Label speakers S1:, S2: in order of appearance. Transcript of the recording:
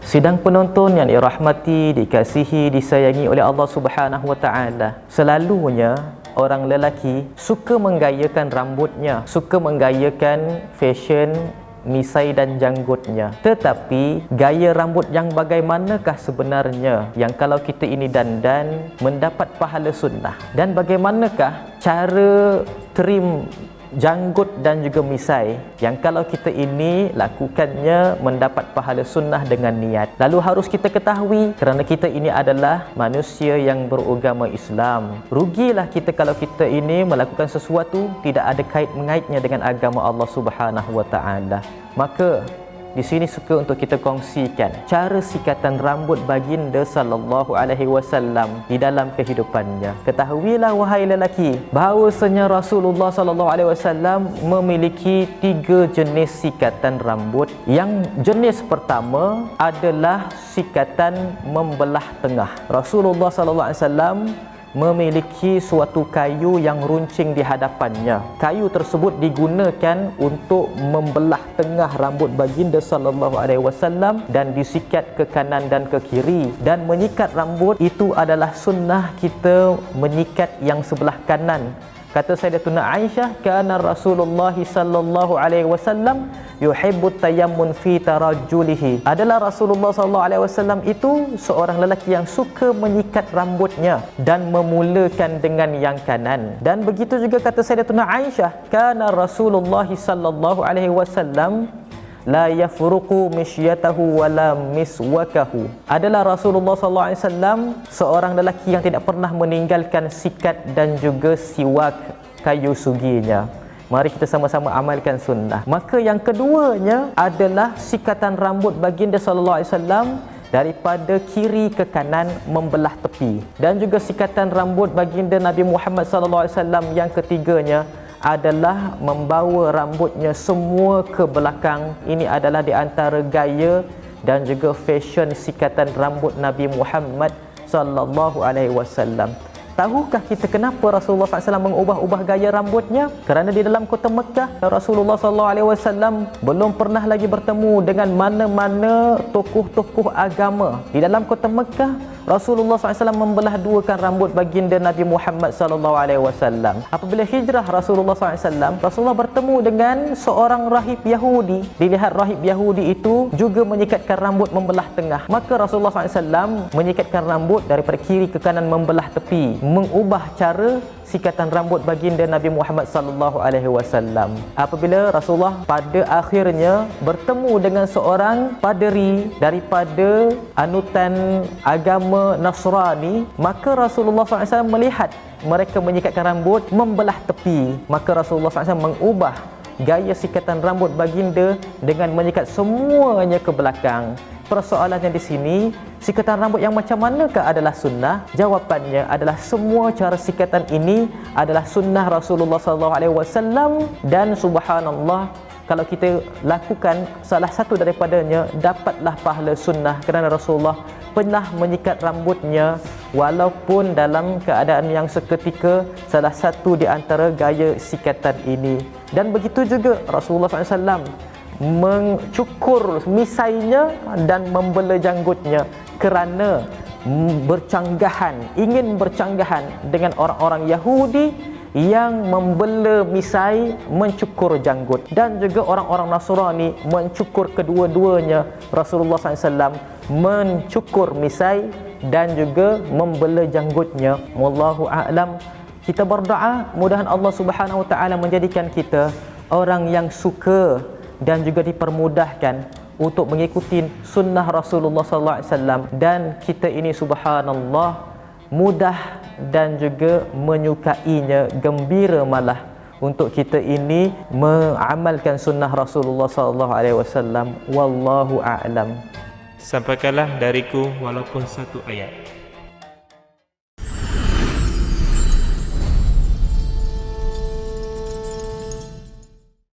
S1: Sidang penonton yang dirahmati, dikasihi, disayangi oleh Allah Subhanahu wa taala. Selalunya orang lelaki suka menggayakan rambutnya, suka menggayakan fashion misai dan janggutnya. Tetapi gaya rambut yang bagaimanakah sebenarnya yang kalau kita ini dandan mendapat pahala sunnah? Dan bagaimanakah cara trim janggut dan juga misai yang kalau kita ini lakukannya mendapat pahala sunnah dengan niat? Lalu harus kita ketahui, kerana kita ini adalah manusia yang beragama Islam, rugilah kita kalau kita ini melakukan sesuatu tidak ada kait-mengaitnya dengan agama Allah Subhanahu wa taala. Maka di sini suka untuk kita kongsikan cara sikatan rambut baginda sallallahu alaihi wasallam di dalam kehidupannya. Ketahuilah wahai lelaki, bahawasanya Rasulullah sallallahu alaihi wasallam memiliki 3 jenis sikatan rambut. Yang jenis pertama adalah sikatan membelah tengah. Rasulullah sallallahu alaihi wasallam memiliki suatu kayu yang runcing di hadapannya. Kayu tersebut digunakan untuk membelah tengah rambut baginda sallallahu alaihi wasallam dan disikat ke kanan dan ke kiri. Dan menyikat rambut itu adalah sunnah kita menyikat yang sebelah kanan. Kata Sayyidatuna Aisyah, kana Rasulullah sallallahu alaihi wasallam yuhibbut tayammun fi tarajjulihi. Adalah Rasulullah sallallahu alaihi wasallam itu seorang lelaki yang suka menyikat rambutnya dan memulakan dengan yang kanan. Dan begitu juga kata Sayyidatuna Aisyah, kana Rasulullah sallallahu alaihi wasallam la yafruqu mishyatahu wala miswakahu. Adalah Rasulullah sallallahu alaihi wasallam seorang lelaki yang tidak pernah meninggalkan sikat dan juga siwak kayu suginya. Mari kita sama-sama amalkan sunnah. Maka yang keduanya adalah sikatan rambut baginda sallallahu alaihi wasallam daripada kiri ke kanan membelah tepi. Dan juga sikatan rambut baginda Nabi Muhammad sallallahu alaihi wasallam yang ketiganya adalah membawa rambutnya semua ke belakang. Ini adalah di antara gaya dan juga fashion sikatan rambut Nabi Muhammad sallallahu alaihi wasallam. Tahukah kita kenapa Rasulullah SAW mengubah-ubah gaya rambutnya? Kerana di dalam kota Mekah, Rasulullah SAW belum pernah lagi bertemu dengan mana-mana tokoh-tokoh agama. Di dalam kota Mekah, Rasulullah SAW membelah duakan rambut baginda Nabi Muhammad SAW. Apabila hijrah Rasulullah SAW, Rasulullah bertemu dengan seorang rahib Yahudi. Dilihat rahib Yahudi itu juga menyikatkan rambut membelah tengah. Maka Rasulullah SAW menyikatkan rambut daripada kiri ke kanan membelah tepi, mengubah cara sikatan rambut baginda Nabi Muhammad sallallahu alaihi wasallam. Apabila Rasulullah pada akhirnya bertemu dengan seorang paderi daripada anutan agama Nasrani, maka Rasulullah SAW melihat mereka menyikatkan rambut membelah tepi. Maka Rasulullah SAW mengubah gaya sikatan rambut baginda dengan menyikat semuanya ke belakang. Persoalannya di sini, sikatan rambut yang macam manakah adalah sunnah? Jawapannya adalah semua cara sikatan ini adalah sunnah Rasulullah SAW. Dan subhanallah, kalau kita lakukan salah satu daripadanya, dapatlah pahala sunnah, kerana Rasulullah pernah menyikat rambutnya walaupun dalam keadaan yang seketika, salah satu di antara gaya sikatan ini. Dan begitu juga Rasulullah SAW mencukur misainya dan membela janggutnya kerana ingin bercanggahan dengan orang-orang Yahudi yang membela misai, mencukur janggut. Dan juga orang-orang Nasrani mencukur kedua-duanya. Rasulullah SAW mencukur misai dan juga membela janggutnya. Wallahu a'lam. Kita berdoa mudahan Allah Subhanahu wa taala menjadikan kita orang yang suka dan juga dipermudahkan untuk mengikuti sunnah Rasulullah sallallahu alaihi wasallam, dan kita ini subhanallah mudah dan juga menyukainya, gembira malah untuk kita ini mengamalkan sunnah Rasulullah sallallahu alaihi wasallam. Wallahu a'lam.
S2: Sampaikanlah dariku walaupun satu ayat.